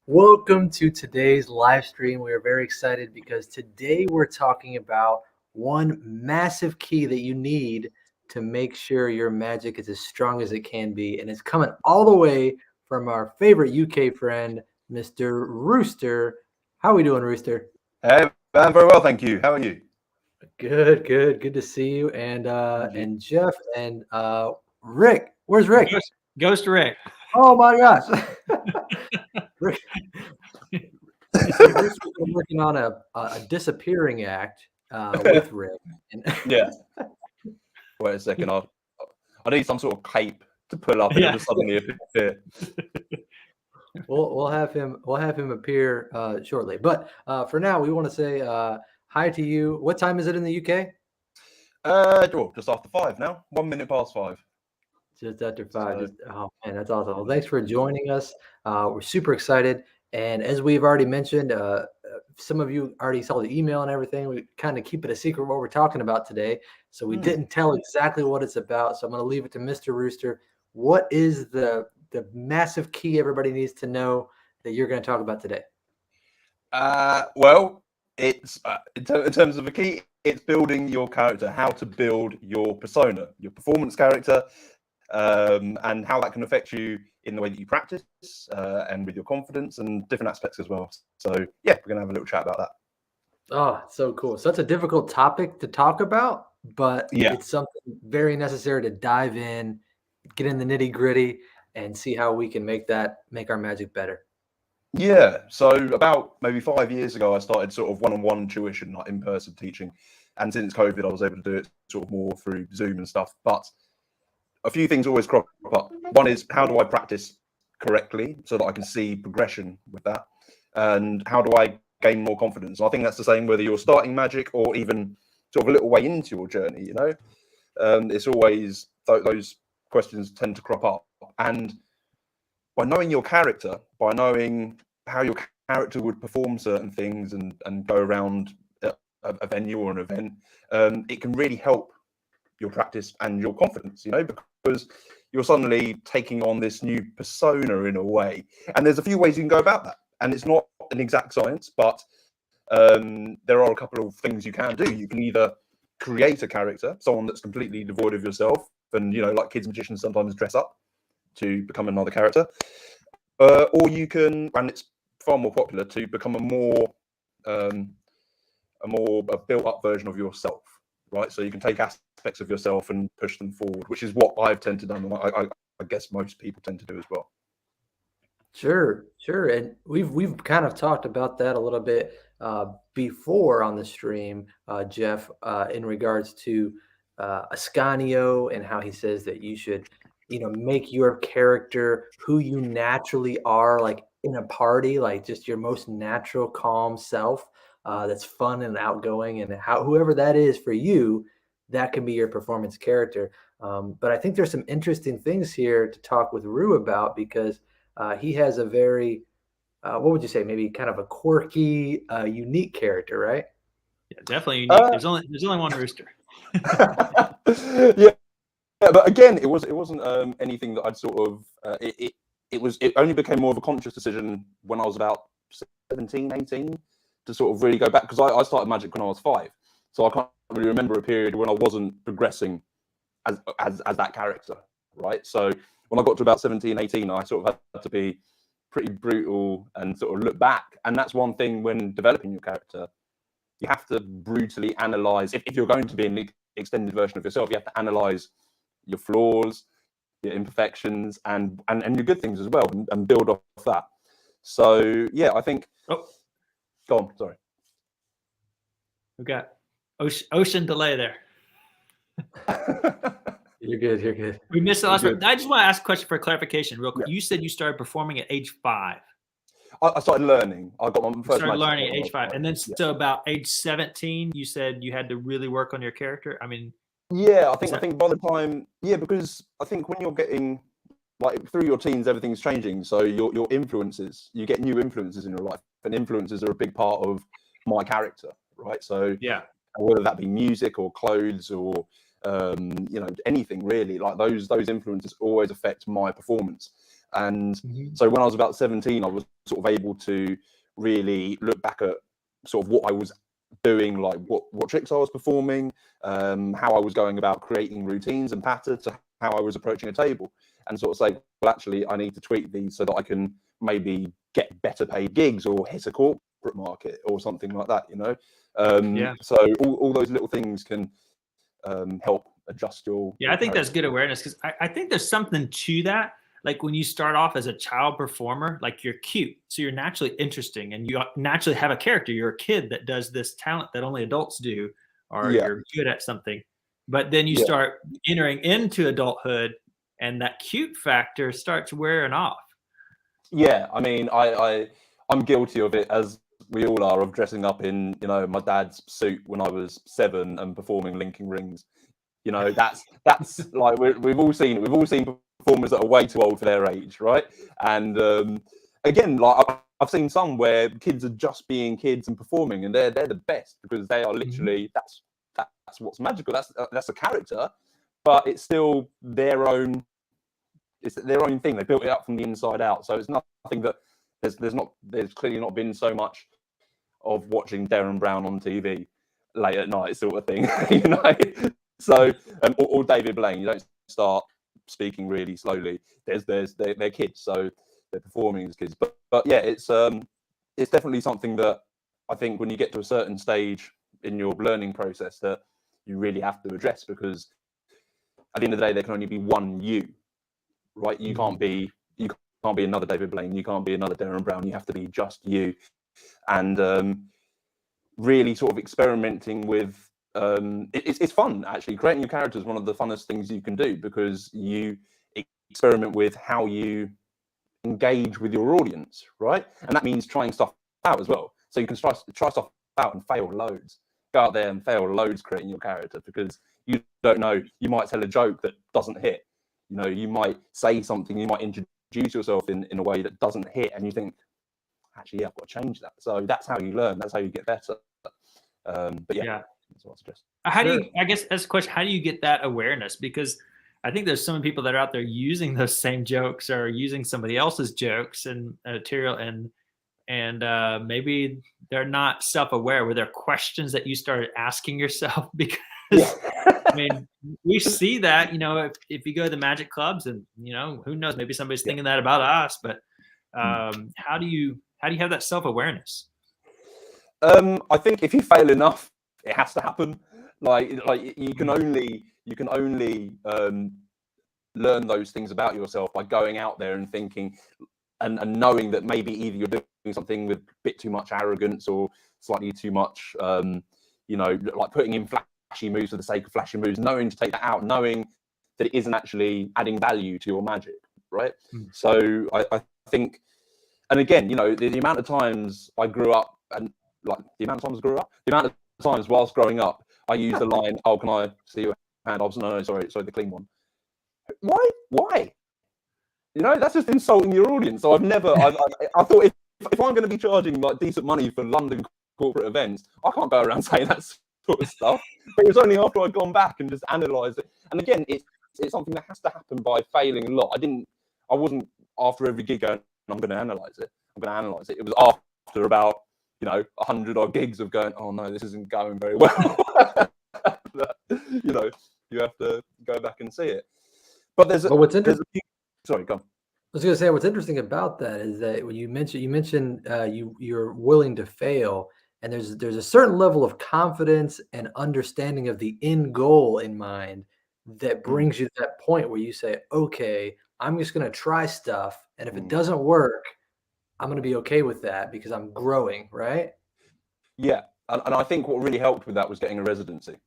Welcome to today's live stream. We are very excited because today we're talking about one massive key that you need to make sure your magic is as strong as it can be. And it's coming all the way from our favorite UK friend, Mr. Rooster. How are we doing, Rooster? Hey, I'm very well, thank you. How are you? Good to see you. And Thank you. and Jeff and Rick. Where's Rick? Ghost Rick. Oh my gosh. Rick. You see, Rooster's been working on a disappearing act with Rick. And Yeah. Wait a second. I need some sort of cape to pull up and it'll just suddenly appear. we'll have him appear shortly. But for now, we want to say hi to you. What time is it in the UK? Just after 5 now. 1 minute past 5. Just after 5. Oh man, that's awesome. Well, thanks for joining us. We're super excited. And as we've already mentioned, some of you already saw the email and everything. We kind of keep it a secret what we're talking about today. So we didn't tell exactly what it's about. So I'm going to leave it to Mr. Rooster. What is the massive key everybody needs to know that you're going to talk about today? Well, it's in terms of a key, it's building your character, how to build your persona, your performance character, and how that can affect you in the way that you practice and with your confidence and different aspects as well. So yeah, we're gonna have a little chat about that. Oh, so cool. So that's a difficult topic to talk about, but it's something very necessary to dive in, get in the nitty gritty, and see how we can make our magic better. Yeah, so about maybe 5 years ago, I started sort of one-on-one tuition, like in-person teaching, and since COVID, I was able to do it sort of more through Zoom and stuff. But a few things always crop up. One is, how do I practice correctly so that I can see progression with that, and how do I gain more confidence? I think that's the same whether you're starting magic or even sort of a little way into your journey. It's always those questions tend to crop up, and by knowing your character, by knowing how your character would perform certain things and go around a venue or an event, it can really help your practice and your confidence, because you're suddenly taking on this new persona in a way. And there's a few ways you can go about that. And it's not an exact science, but there are a couple of things you can do. You can either create a character, someone that's completely devoid of yourself, and, like kids magicians sometimes dress up to become another character, or you can, and it's far more popular, to become a more built-up version of yourself, right? So you can take aspects of yourself and push them forward, which is what I've tended to do, and I guess most people tend to do as well. Sure, and we've kind of talked about that a little bit before on the stream, Jeff, in regards to Ascanio and how he says that you should, make your character who you naturally are, like in a party, like just your most natural, calm self. That's fun and outgoing, and whoever that is for you, that can be your performance character. But I think there's some interesting things here to talk with Rue about, because he has a very, what would you say, maybe kind of a quirky, unique character, right? Yeah, definitely unique. There's only one Rooster. Yeah, but again, it wasn't anything that I'd sort of. It only became more of a conscious decision when I was about 17, 18 to sort of really go back, because I started magic when I was 5, so I can't really remember a period when I wasn't progressing as that character, right? So when I got to about 17, 18, I sort of had to be pretty brutal and sort of look back. And that's one thing when developing your character, you have to brutally analyze. If you're going to be an extended version of yourself, you have to analyze your flaws, your imperfections, and your good things as well, and build off that. So yeah, I think. Oh, go on. Sorry. We got ocean delay there. You're good. We missed the last one. I just want to ask a question for clarification real quick. Yeah. You said you started performing at age 5. I started learning. I got my first. Started learning at age 5, and then so about age 17, you said you had to really work on your character. I mean, yeah, I think by the time, because I think when you're getting, like, through your teens, everything's changing. So your influences, you get new influences in your life, and influences are a big part of my character, right? So yeah, whether that be music or clothes or anything really, like those influences always affect my performance. And Mhm. so when I was about 17, I was sort of able to really look back at sort of what I was doing, like what tricks I was performing, how I was going about creating routines and patterns, to how I was approaching a table, and sort of say, well, actually, I need to tweak these so that I can maybe get better paid gigs or hit a corporate market or something like that, you know. Yeah. So all those little things can help adjust Yeah, I think that's character. good awareness, because I think there's something to that. Like when you start off as a child performer, like you're cute, so you're naturally interesting, and you naturally have a character. You're a kid that does this talent that only adults do, or Yeah, you're good at something. But then you yeah, start entering into adulthood, and that cute factor starts wearing off. yeah. I mean, I'm guilty of it, as we all are, of dressing up in, you know, my dad's suit when I was 7 and performing linking rings. You know, that's like we've all seen it. We've all seen performers that are way too old for their age, right? And again, like I've seen some where kids are just being kids and performing, and they're the best, because they are Mhm. literally that's what's magical. That's a character, but it's still their own. It's their own thing. They built it up from the inside out. So it's nothing that there's clearly not been so much of watching Darren Brown on TV late at night, sort of thing, you know. So or David Blaine, you don't start speaking really slowly. They're kids, so they're performing as kids. But yeah, it's definitely something that I think when you get to a certain stage in your learning process that you really have to address, because at the end of the day, there can only be one you, right? You can't be another David Blaine. You can't be another Darren Brown. You have to be just you. And really sort of experimenting with it's fun, actually. Creating your character is one of the funnest things you can do, because you experiment with how you engage with your audience, right? And that means trying stuff out as well. So you can try stuff out and fail loads. Go out there and fail loads creating your character, because you don't know, you might tell a joke that doesn't hit. You know, you might say something, you might introduce yourself in a way that doesn't hit, and you think, actually, yeah, I've got to change that. So that's how you learn. That's how you get better. But yeah, Yeah. that's what I suggest. How do Sure. you, I guess that's a question, how do you get that awareness? Because I think there's so many people that are out there using those same jokes or using somebody else's jokes and material, and maybe they're not self-aware. Were there questions that you started asking yourself? Because Yeah. I mean, we see that, if you go to the magic clubs, and who knows, maybe somebody's Yeah. thinking that about us, but how do you have that self-awareness? I think if you fail enough, it has to happen. Like you can only learn those things about yourself by going out there and thinking, and knowing that maybe either you're doing something with a bit too much arrogance or slightly too much, like putting in flashy moves for the sake of flashy moves, knowing to take that out, knowing that it isn't actually adding value to your magic, right? Mm. So I think, and again, the amount of times I grew up, and like the amount of times whilst growing up, I used the line, "Oh, can I see your hand?" I was, no, sorry, the clean one. Why? That's just insulting your audience. So I thought, if I'm going to be charging like decent money for London corporate events, I can't go around saying that sort of stuff. But it was only after I'd gone back and just analysed it. And again, it's something that has to happen by failing a lot. I wasn't after every gig going, I'm going to analyse it. It was after about 100 odd gigs of going, oh no, this isn't going very well. You have to go back and see it. But what's interesting? Sorry, go on. I was going to say, what's interesting about that is that when you mentioned you're willing to fail, and there's a certain level of confidence and understanding of the end goal in mind that brings you to that point where you say, okay, I'm just going to try stuff, and if it doesn't work, I'm going to be okay with that because I'm growing, right? Yeah, and I think what really helped with that was getting a residency.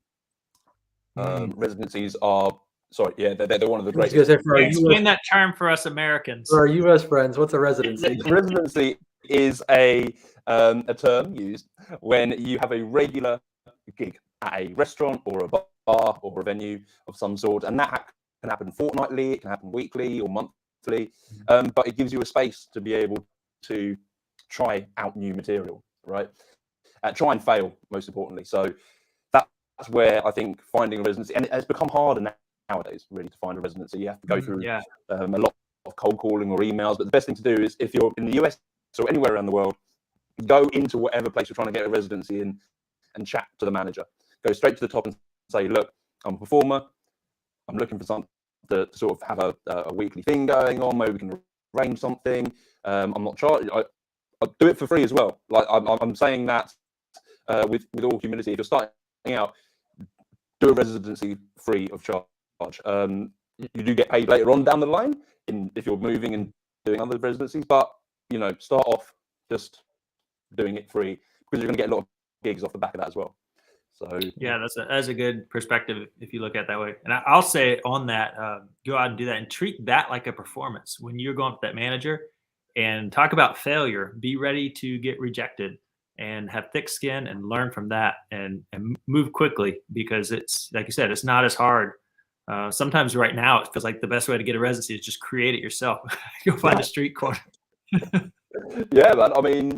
Residencies are, sorry, yeah, they're one of the greatest. Explain that term for us Americans. For our U.S. friends, what's a residency? Residency is a term used when you have a regular gig at a restaurant or a bar or a venue of some sort, and that can happen fortnightly, it can happen weekly or monthly, but it gives you a space to be able to try out new material, right? Try and fail, most importantly. So that's where I think finding a residency, and it has become harder nowadays, really, to find a residency. You have to go through a lot cold calling or emails. But the best thing to do is, if you're in the US or anywhere around the world, go into whatever place you're trying to get a residency in and chat to the manager. Go straight to the top and say, look, I'm a performer. I'm looking for something to sort of have a weekly thing going on. Maybe we can arrange something. I'm not charged. I'll do it for free as well. Like I'm saying that with all humility. If you're starting out, do a residency free of charge. You do get paid later on down the line if you're moving and doing other residencies, but start off just doing it free, because you're going to get a lot of gigs off the back of that as well. So yeah, that's a good perspective if you look at it that way. And I'll say on that, go out and do that and treat that like a performance. When you're going to that manager and talk about failure, be ready to get rejected and have thick skin and learn from that and move quickly, because it's, like you said, it's not as hard. Sometimes right now it feels like the best way to get a residency is just create it yourself. Go find a street corner. Yeah, man. I mean,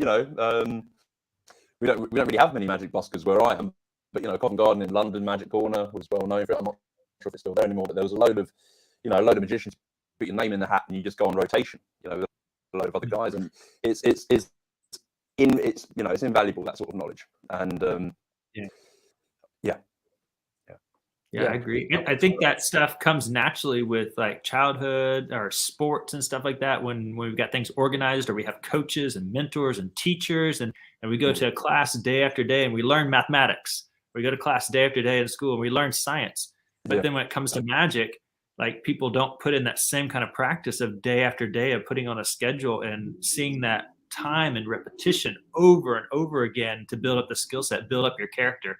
we don't really have many magic buskers where I am, but Covent Garden in London, Magic Corner was well known for it. I'm not sure if it's still there anymore, but there was a load of magicians put your name in the hat and you just go on rotation, with a load of other guys, and it's invaluable, that sort of knowledge. And Yeah, I agree. I think that stuff comes naturally with like childhood or sports and stuff like that. When we've got things organized, or we have coaches and mentors and teachers, and we go to a class day after day and we learn mathematics. We go to class day after day in school and we learn science. But then when it comes to magic, like, people don't put in that same kind of practice of day after day of putting on a schedule and seeing that time and repetition over and over again to build up the skill set, build up your character.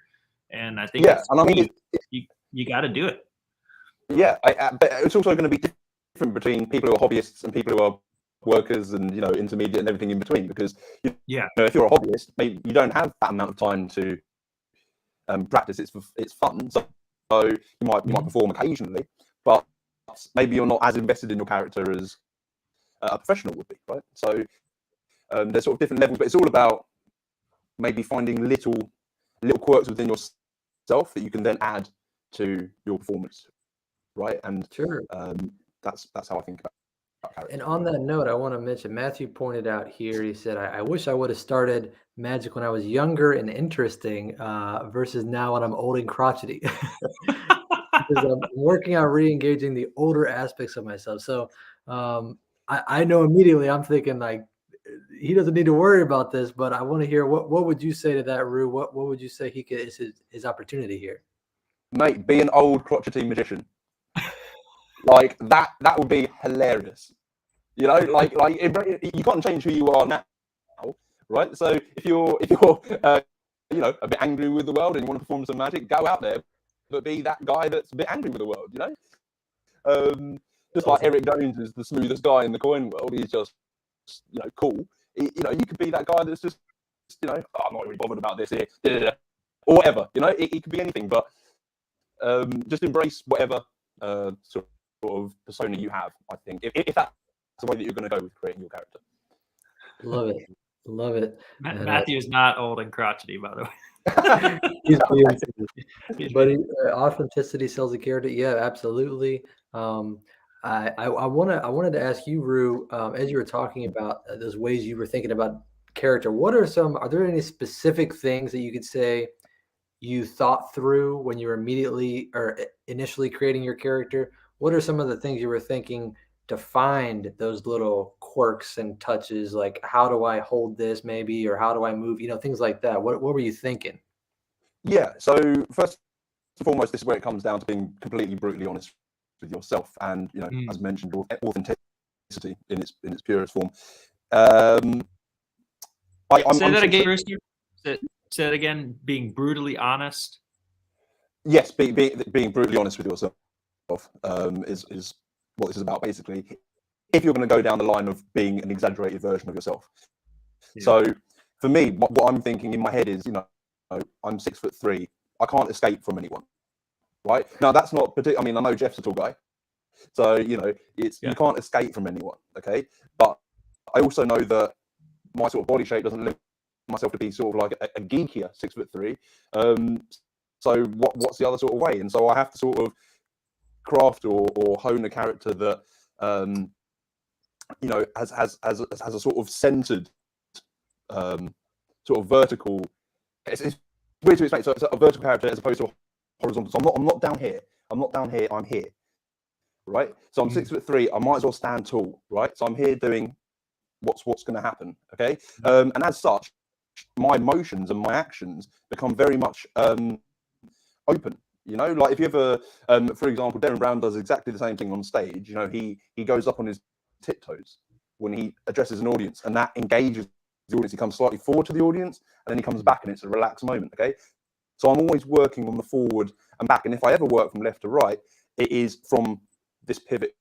And I think and I mean, you got to do it. Yeah, but it's also going to be different between people who are hobbyists and people who are workers and intermediate and everything in between. Because if you're a hobbyist, maybe you don't have that amount of time to practice. It's fun, so you might perform occasionally, but maybe you're not as invested in your character as a professional would be, right? So there's sort of different levels, but it's all about maybe finding little quirks within yourself that you can then add to your performance, right? And Sure. That's how I think about character. And on that note, I want to mention, Matthew pointed out here, he said, I wish I would have started magic when I was younger and interesting versus now when I'm old and crotchety. Because I'm working on re-engaging the older aspects of myself. So I know immediately, I'm thinking like, he doesn't need to worry about this, but I want to hear what would you say to that, Rue? What would you say is his opportunity here? Mate, be an old crotchety magician. Like that would be hilarious. You can't change who you are now, right? So if you're a bit angry with the world and you want to perform some magic, go out there, but be that guy that's a bit angry with the world. Just like Eric Jones is the smoothest guy in the coin world. He's just cool. You could be that guy that's just I'm not really bothered about this here, or whatever. It could be anything, but just embrace whatever sort of persona you have. I think if that's the way that you're going to go with creating your character. Love it. Matthew is not old and crotchety, by the way. But authenticity sells a character. Yeah, absolutely. I wanted to ask you, Rue, as you were talking about those ways you were thinking about character, are there any specific things that you could say you thought through when you were initially creating your character? What are some of the things you were thinking to find those little quirks and touches? Like, how do I hold this maybe, or how do I move, things like that. What were you thinking? Yeah. So first and foremost, this is where it comes down to being completely brutally honest with yourself. And, as mentioned, authenticity in its purest form. Say that again, Bruce. Say that again, being brutally honest. Yes, being brutally honest with yourself is what this is about, basically. If you're going to go down the line of being an exaggerated version of yourself. Yeah. So for me, what I'm thinking in my head is, I'm 6'3". I can't escape from anyone, right? Now that's not particular. I mean, I know Jeff's a tall guy, so you can't escape from anyone, okay? But I also know that my sort of body shape doesn't limit myself to be sort of like a geekier 6'3". So what's the other sort of way? And so I have to sort of craft or hone a character that you know, has a sort of centered, sort of vertical. It's weird to explain. So it's a vertical character as opposed to a horizontal. So I'm not down here. I'm not down here. I'm here. Right. So I'm 6'3". I might as well stand tall. Right. So I'm here doing what's going to happen. Okay. And as such, my motions and my actions become very much open. You know, like if you ever, for example, Darren Brown does exactly the same thing on stage. You know, he goes up on his tiptoes when he addresses an audience, and that engages the audience. He comes slightly forward to the audience, and then he comes back, and it's a relaxed moment. Okay, so I'm always working on the forward and back, and if I ever work from left to right, it is from this pivoting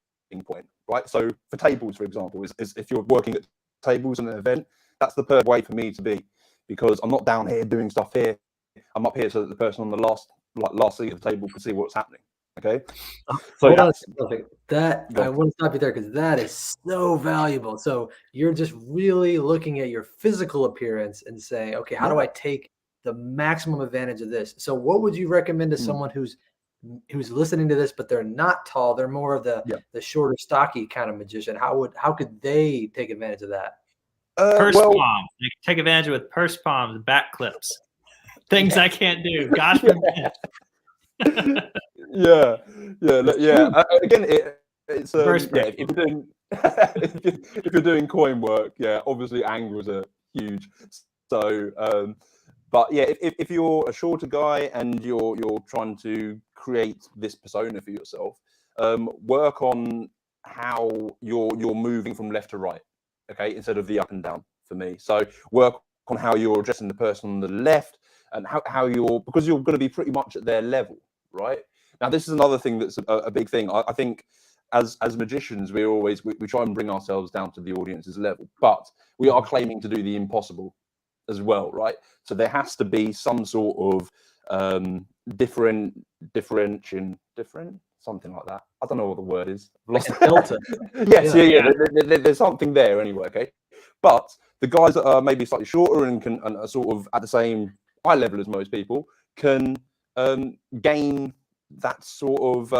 point, right? So for tables, for example, is if you're working at tables in an event, that's the perfect way for me to be, because I'm not down here doing stuff here. I'm up here so that the person on the last seat of the table can see what's happening. Okay. So hold on, that I want to stop you there because that is so valuable. So you're just really looking at your physical appearance and saying, okay, how do I take the maximum advantage of this? So what would you recommend to someone who's listening to this, but they're not tall, they're more of the shorter, stocky kind of magician? How could they take advantage of that? Purse palms. You can take advantage with purse palms, back clips. Things I can't do. Gosh forbid. Yeah. Again, it's if you're doing if you're doing coin work, obviously angles are huge. So, but yeah, if you're a shorter guy and you're trying to create this persona for yourself, work on how you're moving from left to right, okay, instead of the up and down for me. So work on how you're addressing the person on the left, and how because you're going to be pretty much at their level, right? Now, this is another thing that's a big thing. I think as magicians, we try and bring ourselves down to the audience's level, but we are claiming to do the impossible as well, right? So there has to be some sort of different, something like that. I don't know what the word is. Like a delta. Yes, there's something there anyway, okay? But the guys that are maybe slightly shorter and are sort of at the same eye level as most people can gain that sort of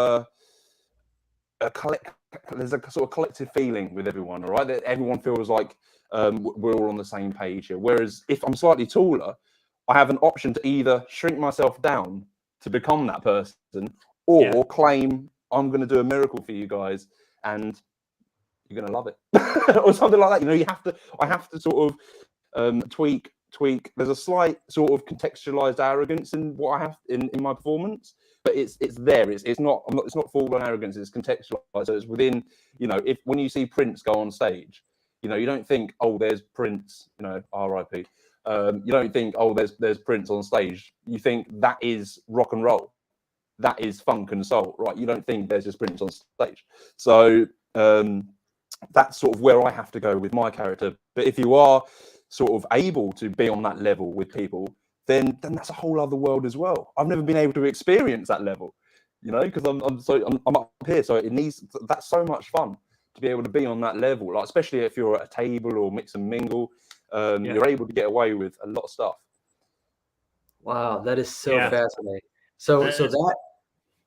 there's a sort of collective feeling with everyone, all right? That everyone feels like we're all on the same page here. Whereas if I'm slightly taller, I have an option to either shrink myself down to become that person, or claim I'm going to do a miracle for you guys and you're going to love it, or something like that. You know, I have to sort of tweak. There's a slight sort of contextualized arrogance in what I have in my performance, but it's there. It's not full on arrogance. It's contextualized. So it's within, you know, when you see Prince go on stage, you know, you don't think, oh, there's Prince, you know, R.I.P. You don't think, oh, there's Prince on stage. You think that is rock and roll, that is funk and soul, right? You don't think there's just Prince on stage. So that's sort of where I have to go with my character. But if you are sort of able to be on that level with people, then that's a whole other world as well. I've never been able to experience that level, you know, because I'm up here, so that's so much fun to be able to be on that level, like especially if you're at a table or mix and mingle, you're able to get away with a lot of stuff. Wow, that is so fascinating. So that,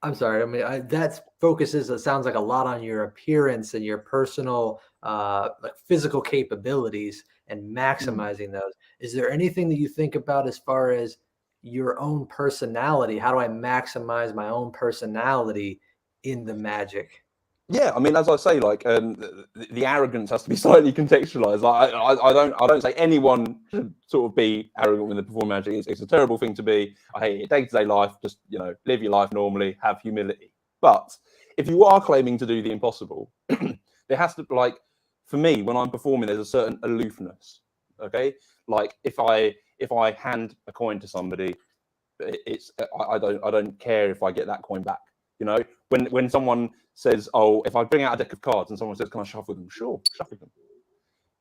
I'm sorry, I mean, that focuses, it sounds like, a lot on your appearance and your personal like physical capabilities and maximizing those. Is there anything that you think about as far as your own personality? How do I maximize my own personality in the magic? Yeah, I mean, as I say, like the arrogance has to be slightly contextualized. Like, I don't say anyone should sort of be arrogant when they perform magic. It's a terrible thing to be. I hate it. Day-to-day life, just, you know, live your life normally, have humility. But if you are claiming to do the impossible, there has to, like, for me, when I'm performing, there's a certain aloofness. Okay, like if I hand a coin to somebody, I don't care if I get that coin back. You know, when someone says, oh, if I bring out a deck of cards and someone says, can I shuffle them? Sure, shuffle them.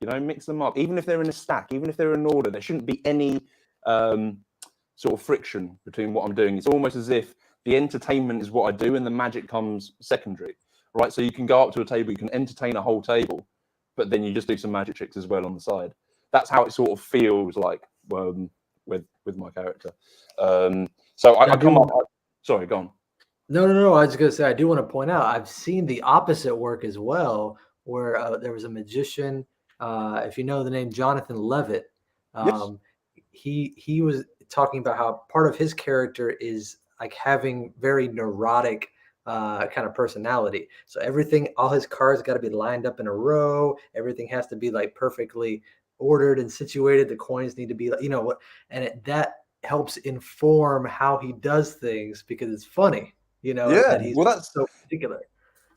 You know, mix them up. Even if they're in a stack, even if they're in order, there shouldn't be any sort of friction between what I'm doing. It's almost as if the entertainment is what I do and the magic comes secondary, right? So you can go up to a table, you can entertain a whole table, but then you just do some magic tricks as well on the side. That's how it sort of feels like with my character. So I come up. Sorry, go on. No. I was going to say, I do want to point out, I've seen the opposite work as well, where there was a magician. If you know the name JonathanLevitt, Yes. he was talking about how part of his character is like having very neurotic kind of personality. So everything, all his cards got to be lined up in a row. Everything has to be like perfectly ordered and situated. The coins need to be, you know what, and that helps inform how he does things because it's funny, you know, that Yeah. he's Well, that's so particular.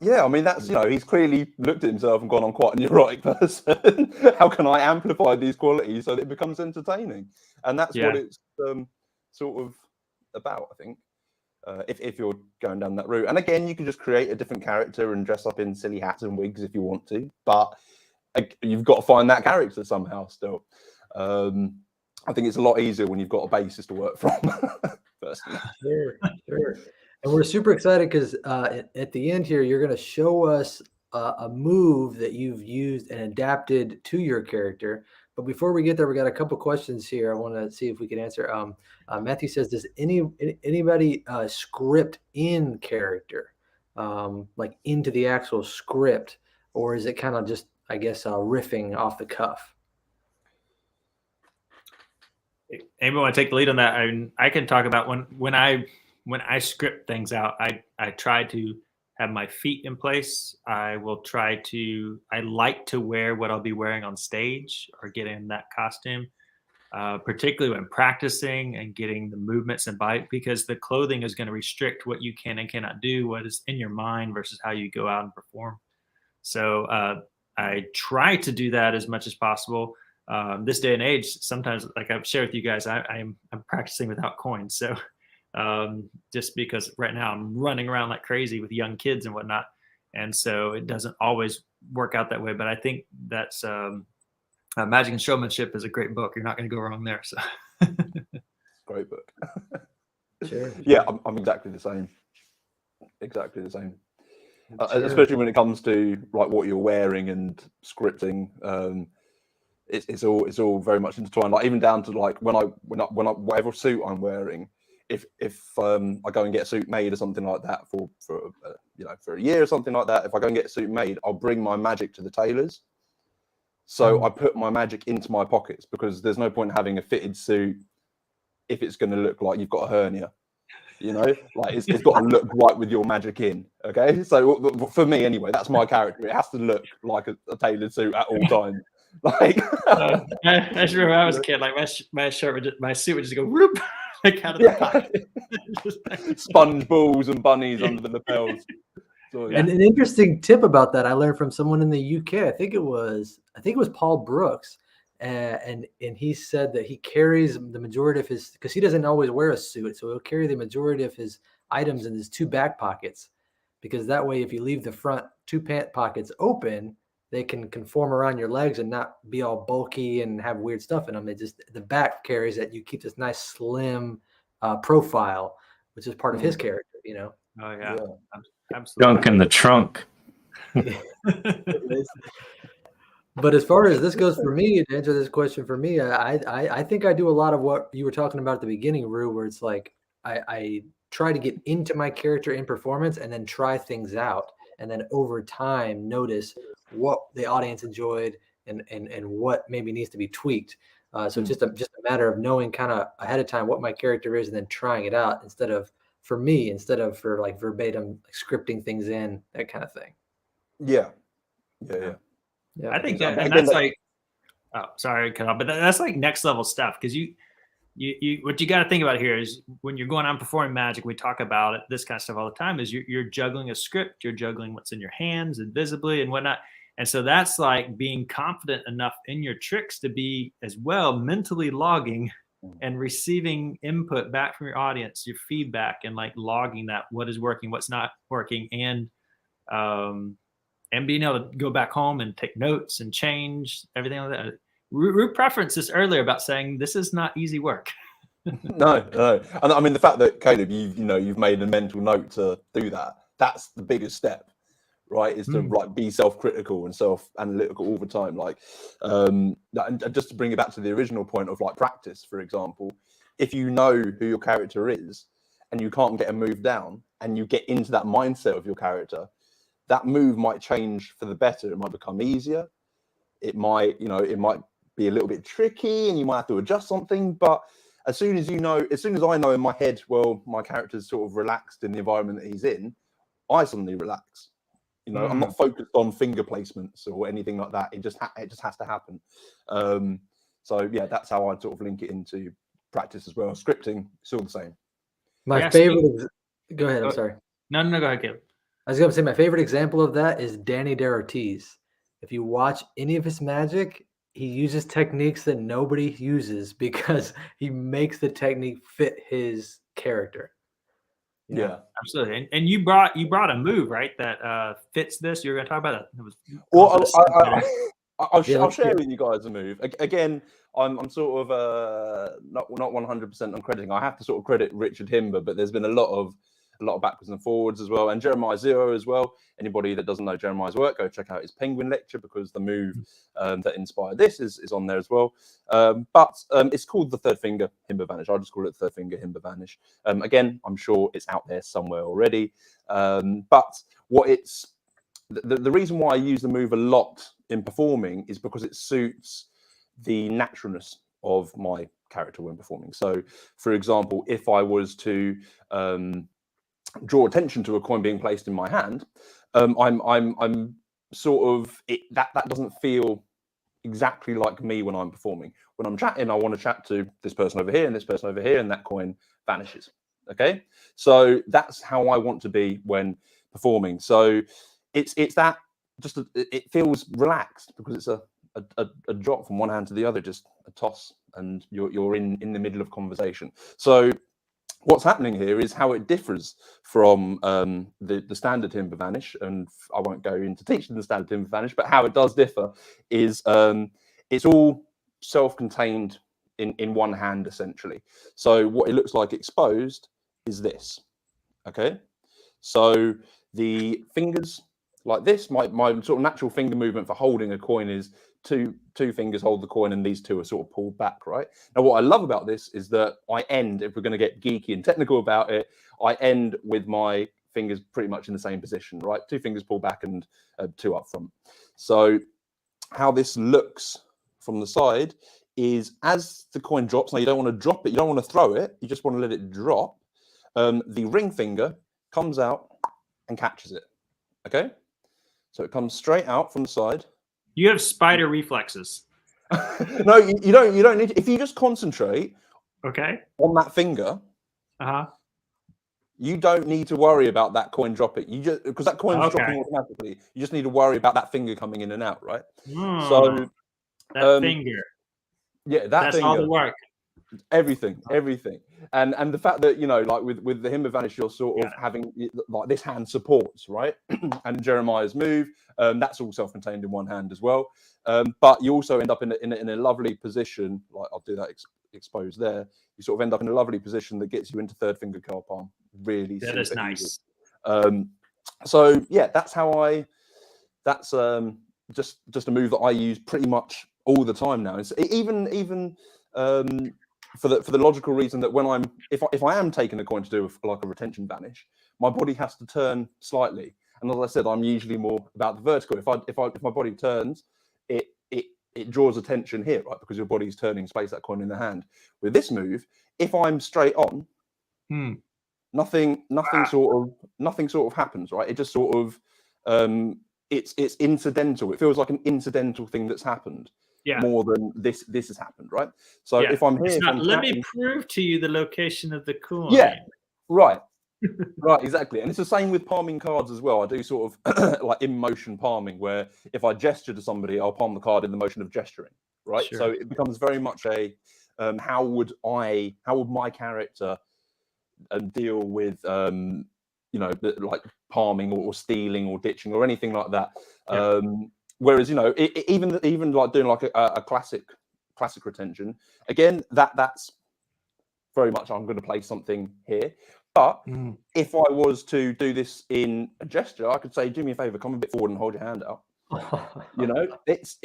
yeah. I mean, that's he's clearly looked at himself and gone, "I'm quite a neurotic person. How can I amplify these qualities so that it becomes entertaining?" And that's what Yeah. it's sort of about, I think. If you're going down that route, and again, you can just create a different character and dress up in silly hats and wigs if you want to, but you've got to find that character somehow still. I think it's a lot easier when you've got a basis to work from. Personally. Sure, sure. And we're super excited because at the end here, you're going to show us a move that you've used and adapted to your character. But before we get there, we got a couple questions here. I want to see if we can answer. Matthew says, "Does anybody script in character, like into the actual script, or is it kind of just, I guess, riffing off the cuff?" Anyone want to take the lead on that? I can talk about when I script things out. I try to have my feet in place. I like to wear what I'll be wearing on stage or get in that costume, particularly when practicing and getting the movements and bite, because the clothing is going to restrict what you can and cannot do, what is in your mind versus how you go out and perform. So I try to do that as much as possible. This day and age, sometimes, like I've shared with you guys, I'm practicing without coins. So just because right now I'm running around like crazy with young kids and whatnot, and so it doesn't always work out that way. But I think that's Magic and Showmanship is a great book. You're not going to go wrong there. So Great book. Sure. Yeah, I'm exactly the same. Exactly the same. Sure. Especially when it comes to like what you're wearing and scripting. It's all very much intertwined. Like even down to like when I whatever suit I'm wearing, if I go and get a suit made or something like that for for a year or something like that, if I go and get a suit made, I'll bring my magic to the tailors. So I put my magic into my pockets because there's no point having a fitted suit if it's going to look like you've got a hernia. You know, like it's got to look right with your magic in. Okay, so for me anyway, that's my character. It has to look like a tailored suit at all times. Like I just remember when I was a kid, like my suit would just go whoop, like out of the pocket. Sponge balls and bunnies under the lapels. So, And an interesting tip about that I learned from someone in the UK. I think it was Paul Brooks, and he said that he carries the majority of his, because he doesn't always wear a suit, so he'll carry the majority of his items in his two back pockets, because that way, if you leave the front two pant pockets open, they can conform around your legs and not be all bulky and have weird stuff in them. The back carries that you keep this nice slim profile, which is part of his character. You know. Oh yeah. Absolutely. Junk in the trunk. But as far as this goes for me, to answer this question for me, I think I do a lot of what you were talking about at the beginning, Rue, where it's like I try to get into my character in performance and then try things out. And then over time, notice what the audience enjoyed and what maybe needs to be tweaked. So just a matter of knowing kind of ahead of time what my character is and then trying it out instead of for like verbatim like scripting things in, that kind of thing. Yeah. I think exactly. and that's like, oh, sorry, cut off, but that's like next level stuff, because you what you got to think about here is when you're going on performing magic, we talk about it, this kind of stuff all the time, is you're juggling a script, you're juggling what's in your hands invisibly and whatnot. And so that's like being confident enough in your tricks to be as well mentally logging and receiving input back from your audience, your feedback, and like logging that, what is working, what's not working, and being able to go back home and take notes and change everything like that. Root preferenced this earlier about saying this is not easy work. No. And I mean, the fact that Caleb, you've made a mental note to do that, that's the biggest step, right? Is to like be self-critical and self-analytical all the time. Like, and just to bring it back to the original point of like practice, for example, if you know who your character is and you can't get a move down and you get into that mindset of your character, that move might change for the better. It might become easier. It might, it might be a little bit tricky and you might have to adjust something. But as soon as I know in my head, well, my character's sort of relaxed in the environment that he's in, I suddenly relax. I'm not focused on finger placements or anything like that. It just has to happen. So yeah, that's how I sort of link it into practice as well. Scripting, it's all the same. My favorite. Go ahead. I'm sorry. No, go ahead, Caleb. I was going to say my favorite example of that is Danny DeOrtiz. If you watch any of his magic, he uses techniques that nobody uses because he makes the technique fit his character. Yeah, absolutely. And you brought a move, right, that fits this. You're going to talk about it. Well, I'll share with you guys a move. Again, I'm sort of not 100% on crediting. I have to sort of credit Richard Himber, but there's been a lot of backwards and forwards as well, and Jeremiah Zero as well. Anybody that doesn't know Jeremiah's work, go check out his Penguin lecture, because the move that inspired this is on there as well. But it's called the Third Finger Himber Vanish. I'll just call it Third Finger Himber Vanish. Again, I'm sure it's out there somewhere already. But what it's the reason why I use the move a lot in performing is because it suits the naturalness of my character when performing. So, for example, if I was to draw attention to a coin being placed in my hand, I'm sort of that doesn't feel exactly like me when I'm performing. When I'm chatting, I want to chat to this person over here and this person over here, and that coin vanishes. Okay, so that's how I want to be when performing. So it's that just it feels relaxed because it's a drop from one hand to the other, just a toss, and you're in the middle of conversation. So what's happening here is how it differs from the standard Himber Vanish, and I won't go into teaching the standard Himber Vanish, but how it does differ is it's all self-contained in one hand, essentially. So what it looks like exposed is this. Okay, so the fingers like this, my sort of natural finger movement for holding a coin is two fingers hold the coin, and these two are sort of pulled back, right? Now, what I love about this is that I end, if we're going to get geeky and technical about it, I end with my fingers pretty much in the same position, right? Two fingers pulled back and two up front. So how this looks from the side is as the coin drops, now you don't want to drop it, you don't want to throw it, you just want to let it drop. The ring finger comes out and catches it, okay? So it comes straight out from the side. You have spider reflexes. No, you don't need to. If you just concentrate on that finger, you don't need to worry about that coin dropping. You just, because that coin's dropping automatically, you just need to worry about that finger coming in and out, right? So that finger. Yeah, that's finger. All the work. Everything. And the fact that, like with the Himber Vanish, you're sort of having like this hand supports, right? And Jeremiah's move, that's all self-contained in one hand as well. But you also end up in a lovely position, like I'll do that exposed there. You sort of end up in a lovely position that gets you into third finger curl palm. Really, that is nice. So yeah, that's how that's just a move that I use pretty much all the time now. It's even for the logical reason that when if I am taking a coin to do like a retention vanish, my body has to turn slightly. And as I said, I'm usually more about the vertical. If my body turns, it draws attention here, right? Because your body's turning to place that coin in the hand. With this move, if I'm straight on, nothing sort of happens, right? It just sort of it's incidental. It feels like an incidental thing that's happened. More than this has happened, right? So if I'm here, let me prove to you the location of the coin. Yeah, right. Right, exactly. And it's the same with palming cards as well. I do sort of like in motion palming, where if I gesture to somebody, I'll palm the card in the motion of gesturing, right? Sure. So it becomes very much a how would my character deal with like palming or stealing or ditching or anything like that. Whereas even like doing like a classic retention, again, that's very much I'm going to play something here. But if I was to do this in a gesture, I could say, "Do me a favor, come a bit forward and hold your hand out." It's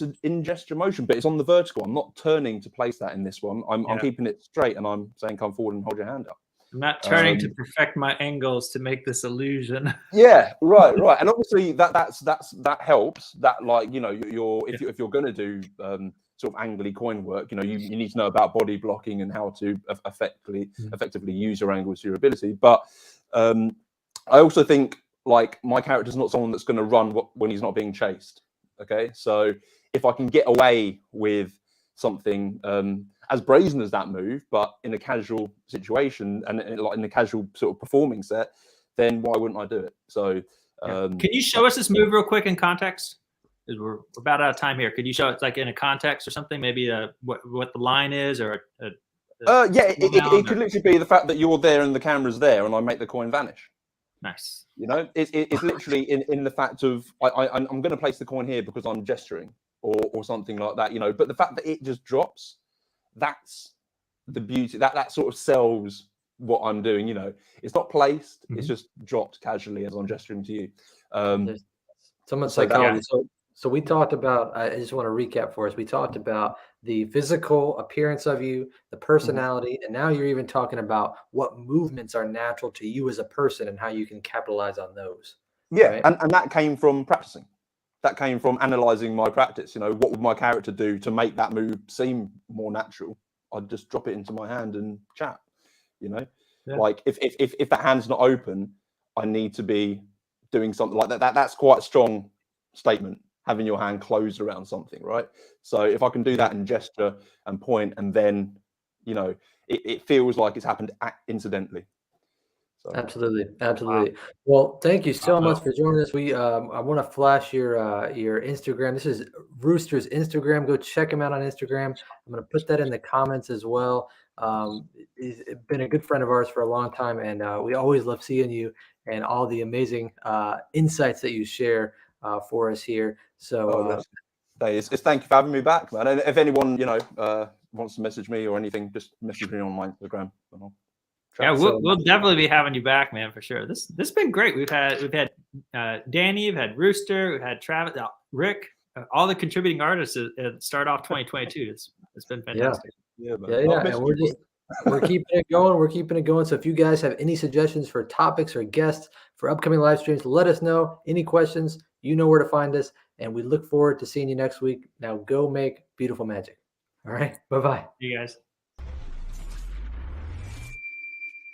an in gesture motion, but it's on the vertical. I'm not turning to place that in this one. I'm keeping it straight, and I'm saying, "Come forward and hold your hand out." I'm not turning to perfect my angles to make this illusion. Yeah, right. And obviously that helps. That, like, you know, if you're going to do sort of angly coin work, you know, you need to know about body blocking and how to effectively use your angles to your ability. But I also think, like, my character's not someone that's going to run when he's not being chased. Okay, so if I can get away with something as brazen as that move, but in a casual situation and like in a casual sort of performing set, then why wouldn't I do it? So can you show us this move real quick in context? Because we're about out of time here. Could you show it like in a context or something? Maybe what the line is, or yeah, it could literally be the fact that you're there and the camera's there, and I make the coin vanish. Nice. You know, it's literally in the fact of I'm going to place the coin here because I'm gesturing or something like that. You know, but the fact that it just drops, that's the beauty. That sort of sells what I'm doing. You know, it's not placed; it's just dropped casually as I'm gesturing to you. Someone's psychology. So we talked about, I just want to recap for us. We talked about the physical appearance of you, the personality, and now you're even talking about what movements are natural to you as a person and how you can capitalize on those. Yeah, right? and that came from practicing. That came from analyzing my practice. You know, what would my character do to make that move seem more natural? I'd just drop it into my hand and chat. You know, like if the hand's not open, I need to be doing something like that. That's quite a strong statement, having your hand closed around something, right? So if I can do that and gesture and point, and then, you know, it feels like it's happened incidentally. So. Absolutely. Wow. Well, thank you so much for joining us. We I want to flash your Instagram. This is Rooster's Instagram. Go check him out on Instagram. I'm going to put that in the comments as well. He's been a good friend of ours for a long time, and we always love seeing you and all the amazing insights that you share for us here. So thank you for having me back, man. And if anyone, you know, wants to message me or anything, just message me on my Instagram. Yeah, we'll definitely be having you back, man, for sure. This has been great. We've had Danny, we've had Rooster, we've had Travis, Rick, all the contributing artists start off 2022. It's been fantastic. Yeah. And we're keeping it going. We're keeping it going. So if you guys have any suggestions for topics or guests for upcoming live streams, let us know. Any questions, you know where to find us. And we look forward to seeing you next week. Now go make beautiful magic. All right. Bye-bye. You guys.